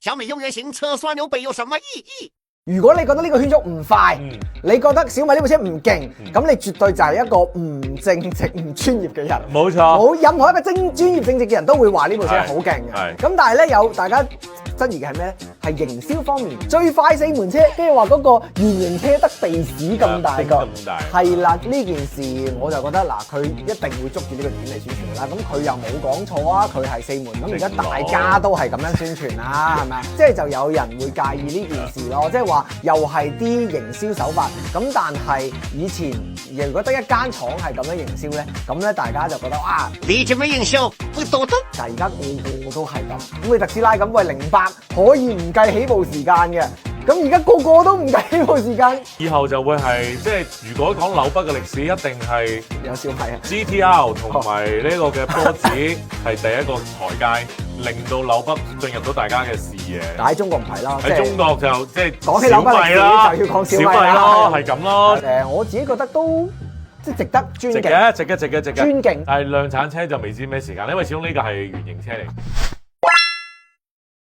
小米永遠行車刷牛背有什麼意義？如果你覺得呢個圈速唔快，你覺得小米呢部車唔勁，咁你絕對就係一個唔正直、唔專業嘅人。冇錯，冇任何一個專業正直嘅人都會話呢部車好勁嘅。咁但係咧有大家質疑嘅係咩咧？係營銷方面，最快四門車，跟住話嗰個圓形車得鼻屎咁大個，係啦，呢件事我就覺得嗱，佢一定會捉住呢個點嚟宣傳㗎啦。咁佢又冇講錯啊，佢係四門，咁而家大家都係咁樣宣傳啦，係咪啊？即係就有人會介意呢件事咯，即係話又係啲營銷手法。咁但係以前如果得一間廠係咁樣營銷咧，咁咧大家就覺得啊，你這麼營銷不道德。但係而家個都係咁，咁你特斯拉咁，喂08可以唔計起步時間嘅，咁而家個個都唔計起步時間。以後就會係即係如果講紐北嘅歷史，一定係有小米啊 GTR 同埋呢個嘅波子係第一個台階，令到紐北進入到大家嘅視野。但喺中國唔係啦，喺中國就即係講起紐北歷史就要講小米咯，係咁咯。我自己覺得都即係值得尊敬，值嘅。尊敬。但係量產車就未知咩時間，因為始終呢個係原型車嚟。